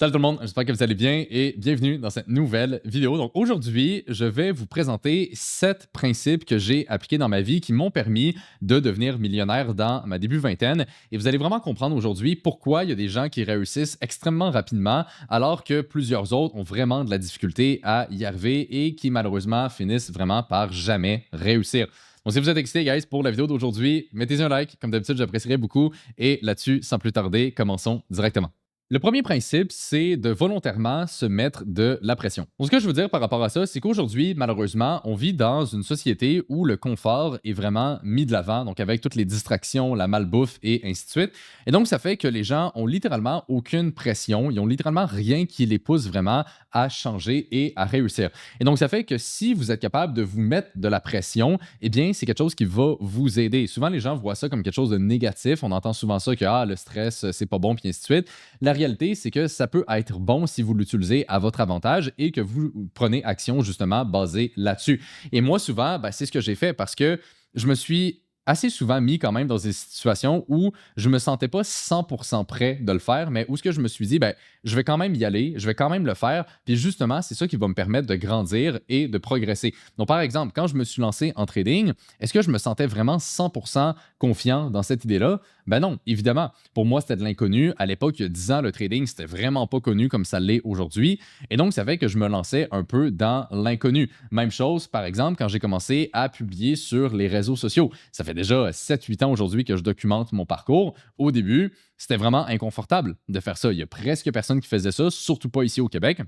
Salut tout le monde, j'espère que vous allez bien et bienvenue dans cette nouvelle vidéo. Donc aujourd'hui, je vais vous présenter 7 principes que j'ai appliqués dans ma vie qui m'ont permis de devenir millionnaire dans ma début vingtaine. Et vous allez vraiment comprendre aujourd'hui pourquoi il y a des gens qui réussissent extrêmement rapidement alors que plusieurs autres ont vraiment de la difficulté à y arriver et qui malheureusement finissent vraiment par jamais réussir. Donc, si vous êtes excités, guys, pour la vidéo d'aujourd'hui, mettez un like. Comme d'habitude, j'apprécierais beaucoup. Et là-dessus, sans plus tarder, commençons directement. Le premier principe, c'est de volontairement se mettre de la pression. Donc, ce que je veux dire par rapport à ça, c'est qu'aujourd'hui, malheureusement, on vit dans une société où le confort est vraiment mis de l'avant, donc avec toutes les distractions, la malbouffe et ainsi de suite. Et donc, ça fait que les gens ont littéralement aucune pression, ils ont littéralement rien qui les pousse vraiment à changer et à réussir. Et donc, ça fait que si vous êtes capable de vous mettre de la pression, eh bien, c'est quelque chose qui va vous aider. Souvent, les gens voient ça comme quelque chose de négatif. On entend souvent ça que le stress, c'est pas bon, puis ainsi de suite. La réalité, c'est que ça peut être bon si vous l'utilisez à votre avantage et que vous prenez action justement basée là-dessus. Et moi, souvent, c'est ce que j'ai fait parce que je me suis assez souvent mis quand même dans des situations où je me sentais pas 100% prêt de le faire, mais où ce que je me suis dit, je vais quand même y aller, je vais quand même le faire, puis justement, c'est ça qui va me permettre de grandir et de progresser. Donc, par exemple, quand je me suis lancé en trading, est-ce que je me sentais vraiment 100% confiant dans cette idée-là? Ben non, évidemment. Pour moi, c'était de l'inconnu. À l'époque, il y a 10 ans, le trading, c'était vraiment pas connu comme ça l'est aujourd'hui. Et donc, ça fait que je me lançais un peu dans l'inconnu. Même chose, par exemple, quand j'ai commencé à publier sur les réseaux sociaux. Ça fait déjà 7-8 ans aujourd'hui que je documente mon parcours. Au début, c'était vraiment inconfortable de faire ça. Il y a presque personne qui faisait ça, surtout pas ici au Québec.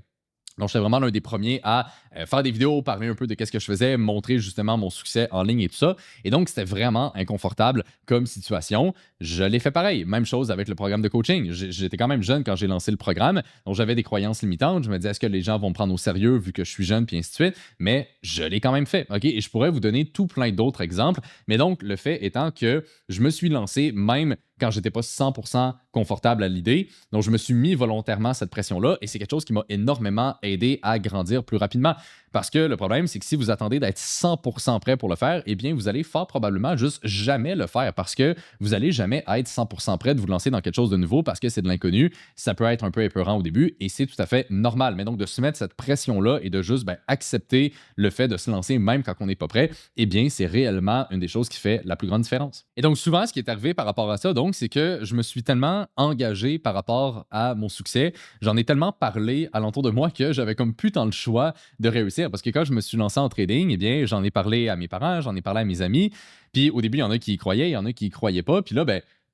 Donc, j'étais vraiment l'un des premiers à faire des vidéos, parler un peu de ce que je faisais, montrer justement mon succès en ligne et tout ça. Et donc, c'était vraiment inconfortable comme situation. Je l'ai fait pareil. Même chose avec le programme de coaching. J'étais quand même jeune quand j'ai lancé le programme. Donc, j'avais des croyances limitantes. Je me disais, est-ce que les gens vont me prendre au sérieux vu que je suis jeune, puis ainsi de suite. Mais je l'ai quand même fait. OK? Et je pourrais vous donner tout plein d'autres exemples. Mais donc, le fait étant que je me suis lancé même quand j'étais pas 100% confortable à l'idée. Donc, je me suis mis volontairement cette pression-là et c'est quelque chose qui m'a énormément aidé à grandir plus rapidement. Parce que le problème, c'est que si vous attendez d'être 100% prêt pour le faire, eh bien, vous allez fort probablement juste jamais le faire parce que vous n'allez jamais être 100% prêt de vous lancer dans quelque chose de nouveau parce que c'est de l'inconnu. Ça peut être un peu épeurant au début et c'est tout à fait normal. Mais donc, de se mettre cette pression-là et de juste accepter le fait de se lancer même quand on n'est pas prêt, eh bien, c'est réellement une des choses qui fait la plus grande différence. Et donc, souvent, ce qui est arrivé par rapport à ça, donc, c'est que je me suis tellement engagé par rapport à mon succès, j'en ai tellement parlé alentour de moi que j'avais comme plus tant le choix de réussir. Parce que quand je me suis lancé en trading, eh bien, j'en ai parlé à mes parents, j'en ai parlé à mes amis. Puis au début, il y en a qui y croyaient, il y en a qui y croyaient pas. Puis là,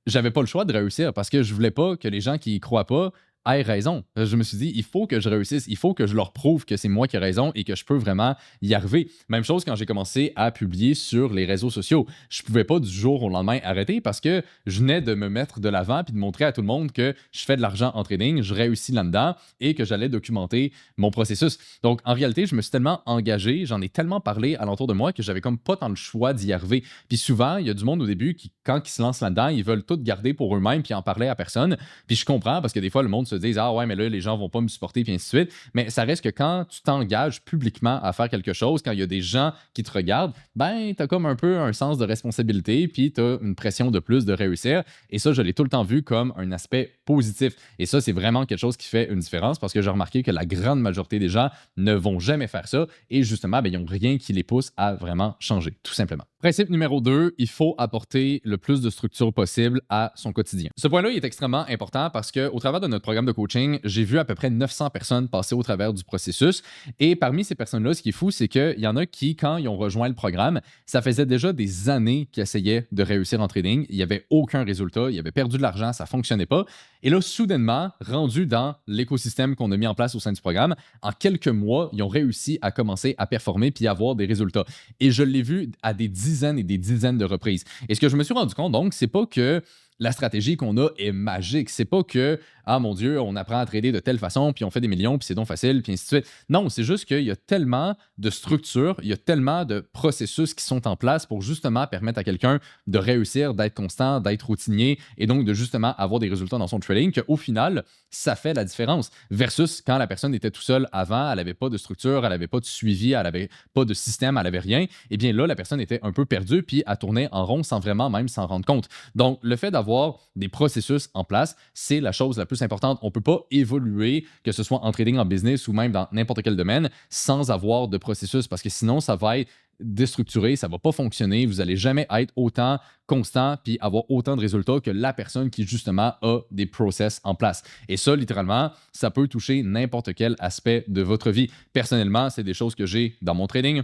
j'avais pas le choix de réussir parce que je voulais pas que les gens qui y croient pas aient raison. Je me suis dit, il faut que je réussisse, il faut que je leur prouve que c'est moi qui ai raison et que je peux vraiment y arriver. Même chose quand j'ai commencé à publier sur les réseaux sociaux. Je pouvais pas du jour au lendemain arrêter parce que je venais de me mettre de l'avant puis de montrer à tout le monde que je fais de l'argent en trading, je réussis là-dedans et que j'allais documenter mon processus. Donc, en réalité, je me suis tellement engagé, j'en ai tellement parlé alentour de moi que j'avais comme pas tant le choix d'y arriver. Puis souvent, il y a du monde au début qui, quand ils se lancent là-dedans, ils veulent tout garder pour eux-mêmes puis en parler à personne. Puis je comprends parce que des fois, le monde se dit ah ouais, mais là, les gens vont pas me supporter puis ainsi de suite. Mais ça reste que quand tu t'engages publiquement à faire quelque chose, quand il y a des gens qui te regardent, t'as comme un peu un sens de responsabilité puis t'as une pression de plus de réussir. Et ça, je l'ai tout le temps vu comme un aspect positif. Et ça, c'est vraiment quelque chose qui fait une différence parce que j'ai remarqué que la grande majorité des gens ne vont jamais faire ça et justement, ils n'ont rien qui les pousse à vraiment changer, tout simplement. Principe numéro 2, il faut apporter le plus de structure possible à son quotidien. Ce point-là, il est extrêmement important parce qu'au travers de notre programme de coaching, j'ai vu à peu près 900 personnes passer au travers du processus. Et parmi ces personnes-là, ce qui est fou, c'est qu'il y en a qui, quand ils ont rejoint le programme, ça faisait déjà des années qu'ils essayaient de réussir en trading. Il n'y avait aucun résultat, ils avaient perdu de l'argent, ça ne fonctionnait pas. Et là, soudainement, rendus dans l'écosystème qu'on a mis en place au sein du programme, en quelques mois, ils ont réussi à commencer à performer puis à avoir des résultats. Et je l'ai vu à des dizaines et des dizaines de reprises. Et ce que je me suis rendu compte, donc, c'est pas que la stratégie qu'on a est magique. C'est pas que, ah mon Dieu, on apprend à trader de telle façon, puis on fait des millions, puis c'est donc facile, puis ainsi de suite. Non, c'est juste qu'il y a tellement de structures, il y a tellement de processus qui sont en place pour justement permettre à quelqu'un de réussir, d'être constant, d'être routinier et donc de justement avoir des résultats dans son trading qu'au final, ça fait la différence. Versus quand la personne était tout seule avant, elle n'avait pas de structure, elle n'avait pas de suivi, elle n'avait pas de système, elle n'avait rien. Eh bien là, la personne était un peu perdue, puis elle tournait en rond sans vraiment même s'en rendre compte. Donc, le fait d'avoir d'avoir des processus en place, c'est la chose la plus importante. On ne peut pas évoluer, que ce soit en trading, en business ou même dans n'importe quel domaine, sans avoir de processus parce que sinon, ça va être déstructuré, ça ne va pas fonctionner. Vous n'allez jamais être autant constant puis avoir autant de résultats que la personne qui, justement, a des process en place. Et ça, littéralement, ça peut toucher n'importe quel aspect de votre vie. Personnellement, c'est des choses que j'ai dans mon trading,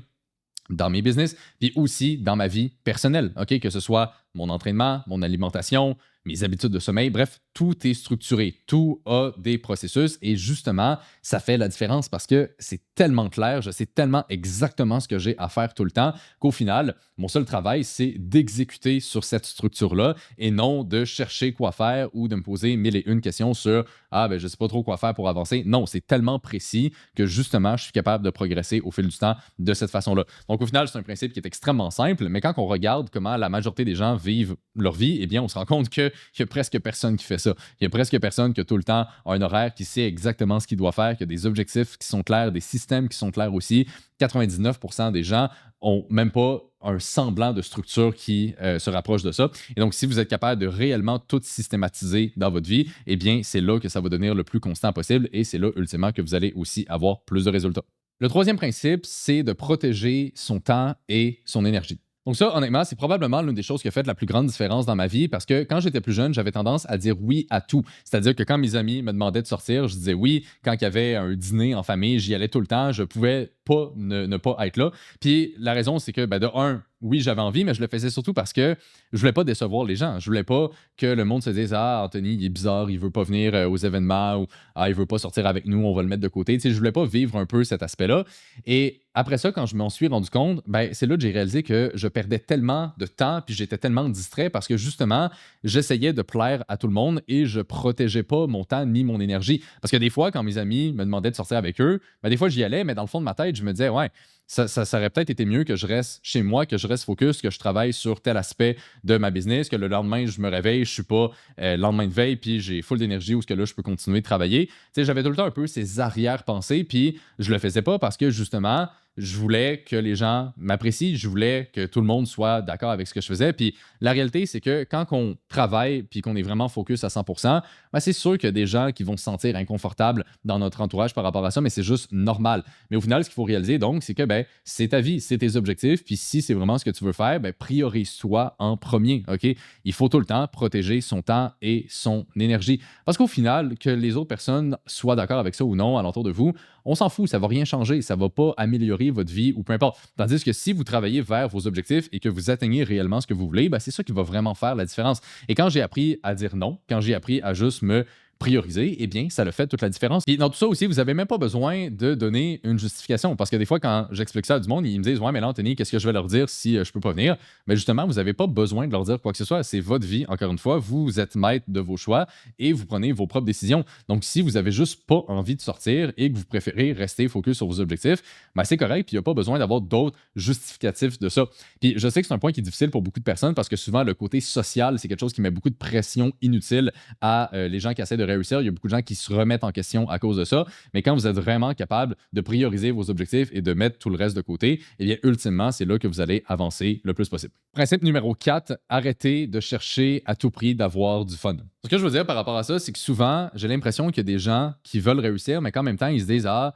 dans mes business, puis aussi dans ma vie personnelle, OK? Que ce soit mon entraînement, mon alimentation, mes habitudes de sommeil, bref, tout est structuré, tout a des processus et justement, ça fait la différence parce que c'est tellement clair, je sais tellement exactement ce que j'ai à faire tout le temps qu'au final, mon seul travail, c'est d'exécuter sur cette structure-là et non de chercher quoi faire ou de me poser mille et une questions sur «Ah, ben je ne sais pas trop quoi faire pour avancer». Non, c'est tellement précis que justement, je suis capable de progresser au fil du temps de cette façon-là. Donc au final, c'est un principe qui est extrêmement simple, mais quand on regarde comment la majorité des gens vivent leur vie, eh bien, on se rend compte qu'il y a presque personne qui fait ça. Il y a presque personne qui a tout le temps un horaire, qui sait exactement ce qu'il doit faire, qui a des objectifs qui sont clairs, des systèmes qui sont clairs aussi. 99% des gens ont même pas un semblant de structure qui se rapproche de ça. Et donc, si vous êtes capable de réellement tout systématiser dans votre vie, eh bien, c'est là que ça va devenir le plus constant possible et c'est là, ultimement, que vous allez aussi avoir plus de résultats. Le troisième principe, c'est de protéger son temps et son énergie. Donc ça, honnêtement, c'est probablement l'une des choses qui a fait la plus grande différence dans ma vie parce que quand j'étais plus jeune, j'avais tendance à dire oui à tout. C'est-à-dire que quand mes amis me demandaient de sortir, je disais oui. Quand il y avait un dîner en famille, j'y allais tout le temps. Je pouvais pas ne pas être là. Puis la raison, c'est que, ben, de un, oui, j'avais envie, mais je le faisais surtout parce que je voulais pas décevoir les gens. Je voulais pas que le monde se dise «Ah, Anthony, il est bizarre, il veut pas venir aux événements» ou «Ah, il veut pas sortir avec nous, on va le mettre de côté». Tu sais, je voulais pas vivre un peu cet aspect-là. Et après ça, quand je m'en suis rendu compte, ben, c'est là que j'ai réalisé que je perdais tellement de temps puis j'étais tellement distrait parce que justement, j'essayais de plaire à tout le monde et je protégeais pas mon temps ni mon énergie. Parce que des fois, quand mes amis me demandaient de sortir avec eux, ben, des fois, j'y allais, mais dans le fond de ma tête, je me disais «Ouais, ça aurait peut-être été mieux que je reste chez moi, que je reste focus, que je travaille sur tel aspect de ma business, que le lendemain, je me réveille, je suis pas lendemain de veille, puis j'ai full d'énergie où ce que là, je peux continuer de travailler. Tu sais, j'avais tout le temps un peu ces arrière-pensées, puis je le faisais pas parce que justement, je voulais que les gens m'apprécient, je voulais que tout le monde soit d'accord avec ce que je faisais. Puis la réalité, c'est que quand on travaille puis qu'on est vraiment focus à 100%, ben c'est sûr qu'il y a des gens qui vont se sentir inconfortables dans notre entourage par rapport à ça, mais c'est juste normal. Mais au final, ce qu'il faut réaliser, donc, c'est que ben, c'est ta vie, c'est tes objectifs, puis si c'est vraiment ce que tu veux faire, ben, priorise-toi en premier, OK? Il faut tout le temps protéger son temps et son énergie. Parce qu'au final, que les autres personnes soient d'accord avec ça ou non alentour de vous, on s'en fout, ça va rien changer, ça va pas améliorer votre vie ou peu importe. Tandis que si vous travaillez vers vos objectifs et que vous atteignez réellement ce que vous voulez, ben, c'est ça qui va vraiment faire la différence. Et quand j'ai appris à dire non, quand j'ai appris à juste me prioriser, eh bien, ça le fait toute la différence. Puis dans tout ça aussi, vous n'avez même pas besoin de donner une justification. Parce que des fois, quand j'explique ça à du monde, ils me disent «Ouais, mais là, Anthony, qu'est-ce que je vais leur dire si je peux pas venir?» Mais justement, vous n'avez pas besoin de leur dire quoi que ce soit. C'est votre vie, encore une fois. Vous êtes maître de vos choix et vous prenez vos propres décisions. Donc, si vous avez juste pas envie de sortir et que vous préférez rester focus sur vos objectifs, ben, c'est correct. Puis il n'y a pas besoin d'avoir d'autres justificatifs de ça. Puis je sais que c'est un point qui est difficile pour beaucoup de personnes parce que souvent, le côté social, c'est quelque chose qui met beaucoup de pression inutile à les gens qui essaient de réussir. Il y a beaucoup de gens qui se remettent en question à cause de ça. Mais quand vous êtes vraiment capable de prioriser vos objectifs et de mettre tout le reste de côté, eh bien, ultimement, c'est là que vous allez avancer le plus possible. Principe numéro 4, arrêtez de chercher à tout prix d'avoir du fun. Ce que je veux dire par rapport à ça, c'est que souvent, j'ai l'impression qu'il y a des gens qui veulent réussir, mais qu'en même temps, ils se disent «Ah,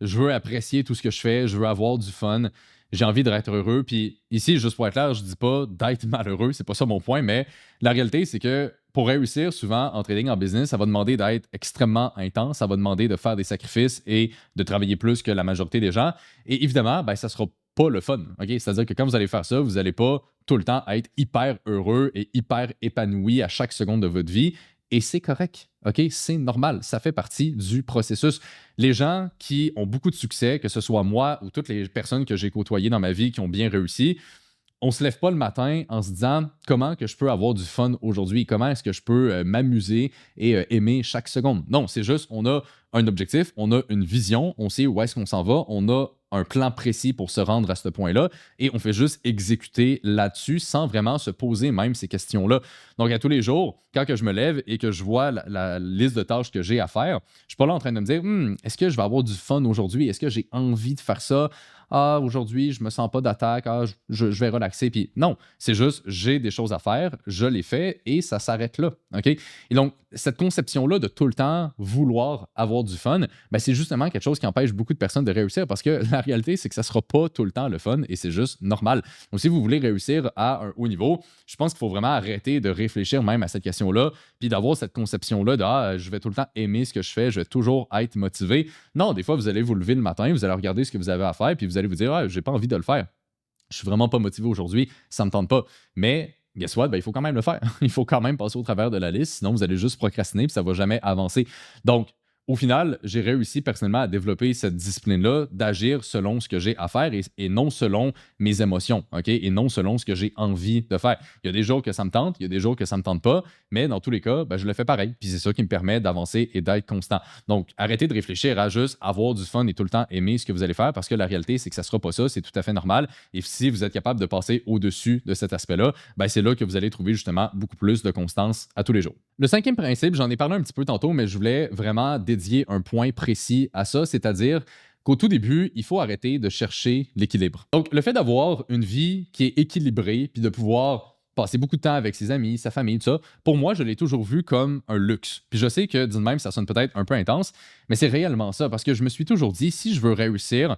je veux apprécier tout ce que je fais, je veux avoir du fun, j'ai envie d'être heureux». Puis ici, juste pour être clair, je dis pas d'être malheureux, c'est pas ça mon point, mais la réalité, c'est que pour réussir, souvent en trading, en business, ça va demander d'être extrêmement intense, ça va demander de faire des sacrifices et de travailler plus que la majorité des gens. Et évidemment, ben, ça sera pas le fun. OK? C'est-à-dire que quand vous allez faire ça, vous n'allez pas tout le temps être hyper heureux et hyper épanoui à chaque seconde de votre vie. Et c'est correct, OK? C'est normal, ça fait partie du processus. Les gens qui ont beaucoup de succès, que ce soit moi ou toutes les personnes que j'ai côtoyées dans ma vie qui ont bien réussi, on se lève pas le matin en se disant comment que je peux avoir du fun aujourd'hui, comment est-ce que je peux m'amuser et aimer chaque seconde. Non, c'est juste on a un objectif, on a une vision, on sait où est-ce qu'on s'en va, on a un plan précis pour se rendre à ce point-là et on fait juste exécuter là-dessus sans vraiment se poser même ces questions-là. Donc, à tous les jours, quand que je me lève et que je vois la liste de tâches que j'ai à faire, je ne suis pas là en train de me dire est-ce que je vais avoir du fun aujourd'hui? Est-ce que j'ai envie de faire ça? Ah, aujourd'hui, je me sens pas d'attaque, ah, je vais relaxer. Puis non, c'est juste, j'ai des choses à faire, je les fais et ça s'arrête là. OK? Et donc, cette conception-là de tout le temps vouloir avoir du fun, ben, c'est justement quelque chose qui empêche beaucoup de personnes de réussir parce que la réalité, c'est que ça ne sera pas tout le temps le fun et c'est juste normal. Donc, si vous voulez réussir à un haut niveau, je pense qu'il faut vraiment arrêter de réfléchir même à cette question-là puis d'avoir cette conception-là de je vais tout le temps aimer ce que je fais, je vais toujours être motivé. Non, des fois, vous allez vous lever le matin, vous allez regarder ce que vous avez à faire puis vous allez vous dire j'ai pas envie de le faire. Je suis vraiment pas motivé aujourd'hui, ça me tente pas. Mais guess what? Ben, il faut quand même le faire. Il faut quand même passer au travers de la liste, sinon vous allez juste procrastiner et ça va jamais avancer. Donc, au final, j'ai réussi personnellement à développer cette discipline-là, d'agir selon ce que j'ai à faire et non selon mes émotions, OK? Et non selon ce que j'ai envie de faire. Il y a des jours que ça me tente, il y a des jours que ça me tente pas, mais dans tous les cas, ben, je le fais pareil. Puis c'est ça qui me permet d'avancer et d'être constant. Donc, arrêtez de réfléchir à juste avoir du fun et tout le temps aimer ce que vous allez faire parce que la réalité, c'est que ça sera pas ça, c'est tout à fait normal. Et si vous êtes capable de passer au-dessus de cet aspect-là, ben, c'est là que vous allez trouver justement beaucoup plus de constance à tous les jours. Le cinquième principe, j'en ai parlé un petit peu tantôt, mais je voulais vraiment dédier un point précis à ça, c'est-à-dire qu'au tout début, il faut arrêter de chercher l'équilibre. Donc, le fait d'avoir une vie qui est équilibrée, puis de pouvoir passer beaucoup de temps avec ses amis, sa famille, tout ça, pour moi, je l'ai toujours vu comme un luxe. Puis je sais que, d'une même, ça sonne peut-être un peu intense, mais c'est réellement ça, parce que je me suis toujours dit, si je veux réussir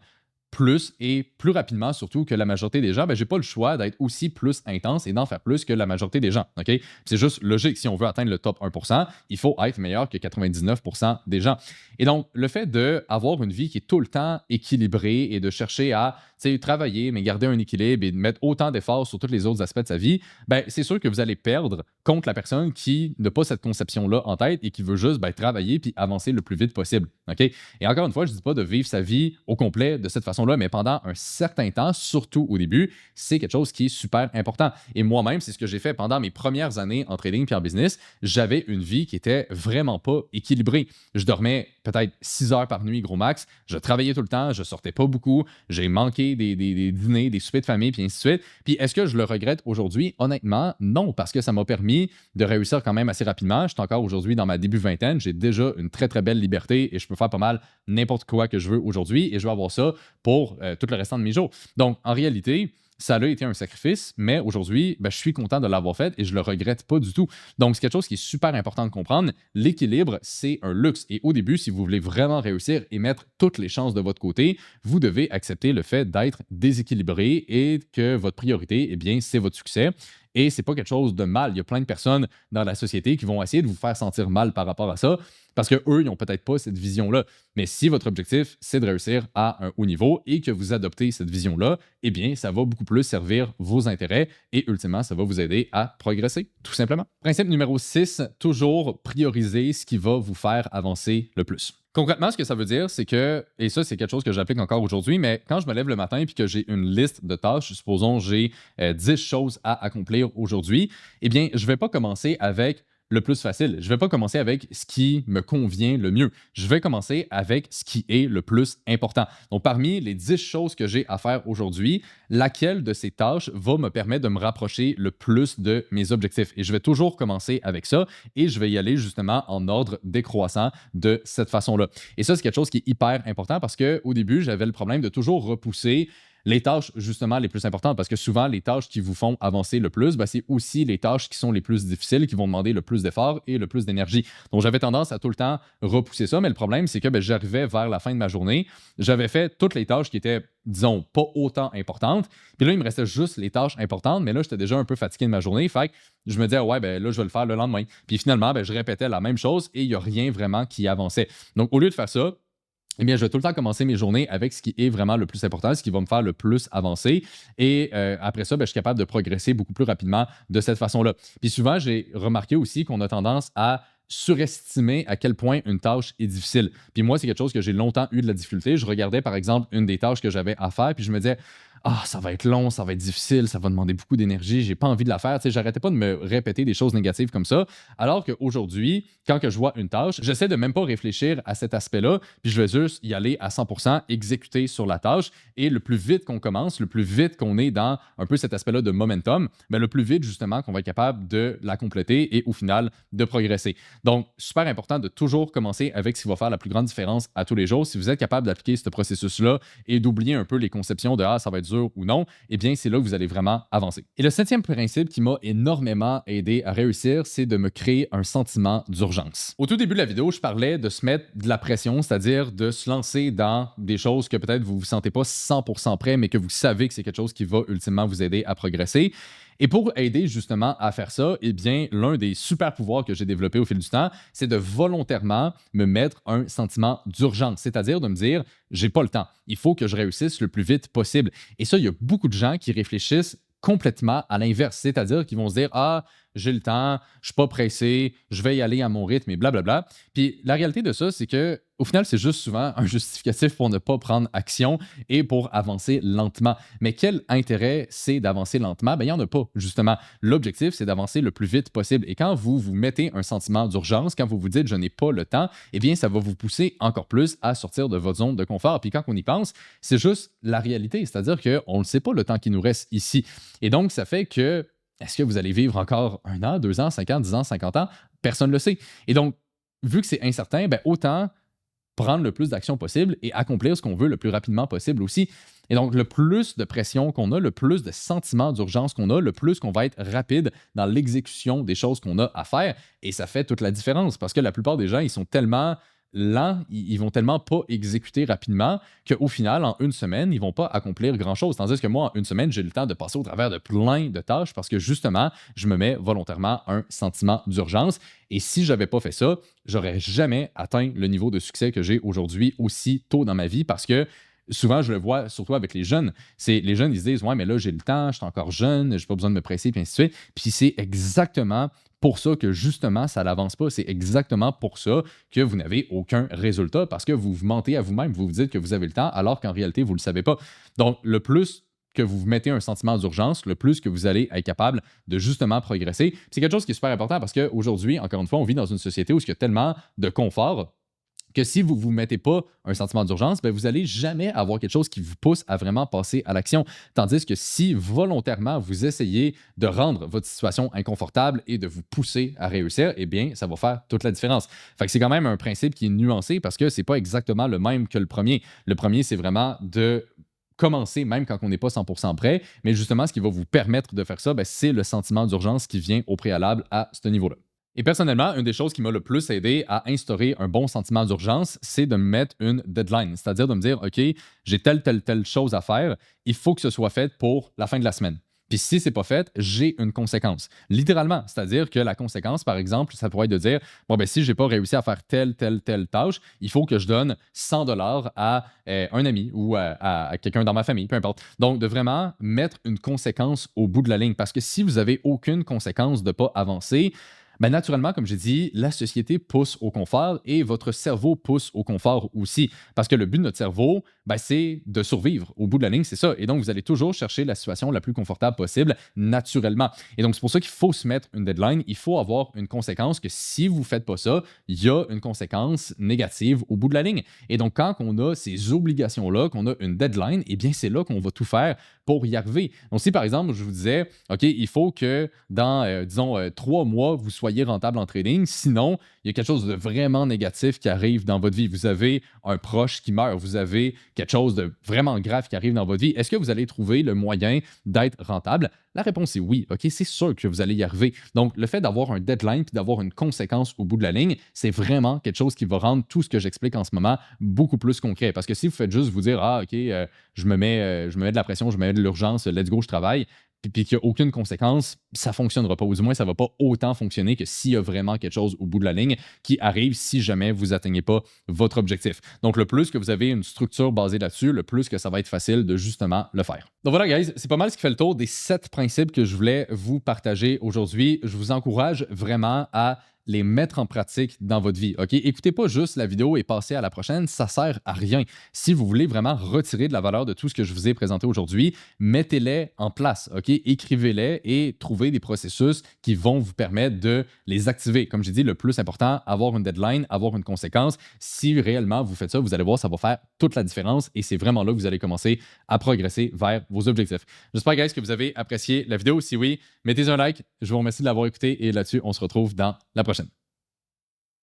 plus et plus rapidement, surtout que la majorité des gens, ben, j'ai pas le choix d'être aussi plus intense et d'en faire plus que la majorité des gens. OK? C'est juste logique. Si on veut atteindre le top 1%, il faut être meilleur que 99% des gens. Et donc, le fait d'avoir une vie qui est tout le temps équilibrée et de chercher à travailler, mais garder un équilibre et de mettre autant d'efforts sur tous les autres aspects de sa vie, ben, c'est sûr que vous allez perdre contre la personne qui n'a pas cette conception-là en tête et qui veut juste travailler puis avancer le plus vite possible. OK? Et encore une fois, je ne dis pas de vivre sa vie au complet de cette façon-là, mais pendant un certain temps, surtout au début, c'est quelque chose qui est super important. Et moi-même, c'est ce que j'ai fait pendant mes premières années en trading puis en business. J'avais une vie qui était vraiment pas équilibrée. Je dormais peut-être 6 heures par nuit, gros max. Je travaillais tout le temps, je sortais pas beaucoup. J'ai manqué des dîners, des soupers de famille, puis ainsi de suite. Puis est-ce que je le regrette aujourd'hui? Honnêtement, non, parce que ça m'a permis de réussir quand même assez rapidement. Je suis encore aujourd'hui dans ma début vingtaine. J'ai déjà une très, très belle liberté et je peux faire pas mal n'importe quoi que je veux aujourd'hui et je vais avoir ça pour tout le restant de mes jours. Donc, en réalité, ça a été un sacrifice, mais aujourd'hui, je suis content de l'avoir fait et je le regrette pas du tout. Donc, c'est quelque chose qui est super important de comprendre. L'équilibre, c'est un luxe. Et au début, si vous voulez vraiment réussir et mettre toutes les chances de votre côté, vous devez accepter le fait d'être déséquilibré et que votre priorité, eh bien, c'est votre succès. Et c'est pas quelque chose de mal. Il y a plein de personnes dans la société qui vont essayer de vous faire sentir mal par rapport à ça parce qu'eux, ils n'ont peut-être pas cette vision-là. Mais si votre objectif, c'est de réussir à un haut niveau et que vous adoptez cette vision-là, eh bien, ça va beaucoup plus servir vos intérêts et ultimement, ça va vous aider à progresser, tout simplement. Principe numéro 6, toujours prioriser ce qui va vous faire avancer le plus. Concrètement, ce que ça veut dire, c'est que, et ça, c'est quelque chose que j'applique encore aujourd'hui, mais quand je me lève le matin et que j'ai une liste de tâches, supposons j'ai 10 choses à accomplir aujourd'hui, eh bien, je ne vais pas commencer avec le plus facile. Je ne vais pas commencer avec ce qui me convient le mieux. Je vais commencer avec ce qui est le plus important. Donc, parmi les 10 choses que j'ai à faire aujourd'hui, laquelle de ces tâches va me permettre de me rapprocher le plus de mes objectifs? Et je vais toujours commencer avec ça et je vais y aller justement en ordre décroissant de cette façon-là. Et ça, c'est quelque chose qui est hyper important parce qu'au début, j'avais le problème de toujours repousser les tâches, justement, les plus importantes, parce que souvent, les tâches qui vous font avancer le plus, c'est aussi les tâches qui sont les plus difficiles, qui vont demander le plus d'efforts et le plus d'énergie. Donc, j'avais tendance à tout le temps repousser ça, mais le problème, c'est que j'arrivais vers la fin de ma journée, j'avais fait toutes les tâches qui étaient, disons, pas autant importantes, puis là, il me restait juste les tâches importantes, mais là, j'étais déjà un peu fatigué de ma journée, fait que je me disais, ouais, là, je vais le faire le lendemain. Puis finalement, je répétais la même chose et il n'y a rien vraiment qui avançait. Donc, au lieu de faire ça, eh bien, je vais tout le temps commencer mes journées avec ce qui est vraiment le plus important, ce qui va me faire le plus avancer. Et après ça, je suis capable de progresser beaucoup plus rapidement de cette façon-là. Puis souvent, j'ai remarqué aussi qu'on a tendance à surestimer à quel point une tâche est difficile. Puis moi, c'est quelque chose que j'ai longtemps eu de la difficulté. Je regardais, par exemple, une des tâches que j'avais à faire, puis je me disais, ah, ça va être long, ça va être difficile, ça va demander beaucoup d'énergie, j'ai pas envie de la faire. Tu sais, j'arrêtais pas de me répéter des choses négatives comme ça. Alors qu'aujourd'hui, quand que je vois une tâche, j'essaie de même pas réfléchir à cet aspect-là, puis je vais juste y aller à 100%, exécuter sur la tâche. Et le plus vite qu'on commence, le plus vite qu'on est dans un peu cet aspect-là de momentum, ben, le plus vite justement qu'on va être capable de la compléter et au final de progresser. Donc, super important de toujours commencer avec ce qui va faire la plus grande différence à tous les jours. Si vous êtes capable d'appliquer ce processus-là et d'oublier un peu les conceptions de ah, ça va être dur ou non, eh bien, c'est là que vous allez vraiment avancer. Et le septième principe qui m'a énormément aidé à réussir, c'est de me créer un sentiment d'urgence. Au tout début de la vidéo, je parlais de se mettre de la pression, c'est-à-dire de se lancer dans des choses que peut-être vous ne vous sentez pas 100% prêt, mais que vous savez que c'est quelque chose qui va ultimement vous aider à progresser. Et pour aider justement à faire ça, eh bien, l'un des super pouvoirs que j'ai développé au fil du temps, c'est de volontairement me mettre un sentiment d'urgence, c'est-à-dire de me dire, j'ai pas le temps, il faut que je réussisse le plus vite possible. Et ça, il y a beaucoup de gens qui réfléchissent complètement à l'inverse, c'est-à-dire qu'ils vont se dire, ah, j'ai le temps, je suis pas pressé, je vais y aller à mon rythme et blablabla. Puis la réalité de ça, c'est que au final, c'est juste souvent un justificatif pour ne pas prendre action et pour avancer lentement. Mais quel intérêt c'est d'avancer lentement? Ben, il n'y en a pas, justement. L'objectif, c'est d'avancer le plus vite possible. Et quand vous vous mettez un sentiment d'urgence, quand vous vous dites je n'ai pas le temps, eh bien, ça va vous pousser encore plus à sortir de votre zone de confort. Puis quand on y pense, c'est juste la réalité. C'est-à-dire qu'on ne sait pas le temps qui nous reste ici. Et donc, ça fait que est-ce que vous allez vivre encore 1 an, 2 ans, 5 ans, 10 ans, 50 ans? Personne ne le sait. Et donc, vu que c'est incertain, ben autant prendre le plus d'actions possible et accomplir ce qu'on veut le plus rapidement possible aussi. Et donc, le plus de pression qu'on a, le plus de sentiments d'urgence qu'on a, le plus qu'on va être rapide dans l'exécution des choses qu'on a à faire. Et ça fait toute la différence parce que la plupart des gens, ils sont tellement lents, ils vont tellement pas exécuter rapidement qu'au final, en une semaine, ils vont pas accomplir grand-chose. Tandis que moi, en une semaine, j'ai le temps de passer au travers de plein de tâches parce que justement, je me mets volontairement un sentiment d'urgence. Et si j'avais pas fait ça, j'aurais jamais atteint le niveau de succès que j'ai aujourd'hui aussi tôt dans ma vie parce que souvent, je le vois surtout avec les jeunes. C'est les jeunes, ils se disent ouais, mais là, j'ai le temps, je suis encore jeune, j'ai pas besoin de me presser, puis ainsi de suite. Puis c'est exactement pour ça que justement, ça n'avance pas. C'est exactement pour ça que vous n'avez aucun résultat parce que vous vous mentez à vous-même. Vous vous dites que vous avez le temps alors qu'en réalité, vous ne le savez pas. Donc, le plus que vous vous mettez un sentiment d'urgence, le plus que vous allez être capable de justement progresser. C'est quelque chose qui est super important parce qu'aujourd'hui, encore une fois, on vit dans une société où il y a tellement de confort que si vous ne vous mettez pas un sentiment d'urgence, ben vous n'allez jamais avoir quelque chose qui vous pousse à vraiment passer à l'action. Tandis que si volontairement vous essayez de rendre votre situation inconfortable et de vous pousser à réussir, eh bien, ça va faire toute la différence. Fait que c'est quand même un principe qui est nuancé parce que c'est pas exactement le même que le premier. Le premier, c'est vraiment de commencer même quand on n'est pas 100% prêt, mais justement, ce qui va vous permettre de faire ça, ben, c'est le sentiment d'urgence qui vient au préalable à ce niveau-là. Et personnellement, une des choses qui m'a le plus aidé à instaurer un bon sentiment d'urgence, c'est de me mettre une deadline, c'est-à-dire de me dire, OK, j'ai telle chose à faire, il faut que ce soit fait pour la fin de la semaine. Puis si c'est pas fait, j'ai une conséquence. Littéralement, c'est-à-dire que la conséquence, par exemple, ça pourrait être de dire, bon, ben si j'ai pas réussi à faire telle tâche, il faut que je donne 100 dollars à un ami ou à quelqu'un dans ma famille, peu importe. Donc, de vraiment mettre une conséquence au bout de la ligne. Parce que si vous avez aucune conséquence de pas avancer, ben naturellement, comme j'ai dit, la société pousse au confort et votre cerveau pousse au confort aussi. Parce que le but de notre cerveau, ben, c'est de survivre. Au bout de la ligne, c'est ça. Et donc, vous allez toujours chercher la situation la plus confortable possible naturellement. Et donc, c'est pour ça qu'il faut se mettre une deadline. Il faut avoir une conséquence que si vous ne faites pas ça, il y a une conséquence négative au bout de la ligne. Et donc, quand on a ces obligations-là, qu'on a une deadline, eh bien, c'est là qu'on va tout faire pour y arriver. Donc, si par exemple, je vous disais, OK, il faut que dans, disons, 3 mois, vous soyez rentable en trading, sinon, il y a quelque chose de vraiment négatif qui arrive dans votre vie. Vous avez un proche qui meurt, vous avez quelque chose de vraiment grave qui arrive dans votre vie. Est-ce que vous allez trouver le moyen d'être rentable? La réponse est oui. OK, c'est sûr que vous allez y arriver. Donc, le fait d'avoir un deadline puis d'avoir une conséquence au bout de la ligne, c'est vraiment quelque chose qui va rendre tout ce que j'explique en ce moment beaucoup plus concret. Parce que si vous faites juste vous dire, ah, OK, je me mets de la pression, je me mets de l'urgence, let's go, je travaille, puis qu'il n'y a aucune conséquence, ça ne fonctionnera pas. Ou du moins, ça ne va pas autant fonctionner que s'il y a vraiment quelque chose au bout de la ligne qui arrive si jamais vous n'atteignez pas votre objectif. Donc, le plus que vous avez une structure basée là-dessus, le plus que ça va être facile de justement le faire. Donc voilà, guys, c'est pas mal ce qui fait le tour des 7 principes que je voulais vous partager aujourd'hui. Je vous encourage vraiment à les mettre en pratique dans votre vie. OK? Écoutez pas juste la vidéo et passez à la prochaine, ça sert à rien. Si vous voulez vraiment retirer de la valeur de tout ce que je vous ai présenté aujourd'hui, mettez-les en place. OK? Écrivez-les et trouvez des processus qui vont vous permettre de les activer. Comme j'ai dit, le plus important, avoir une deadline, avoir une conséquence. Si réellement vous faites ça, vous allez voir, ça va faire toute la différence et c'est vraiment là que vous allez commencer à progresser vers vos objectifs. J'espère, guys, que vous avez apprécié la vidéo. Si oui, mettez un like. Je vous remercie de l'avoir écouté et là-dessus, on se retrouve dans la prochaine.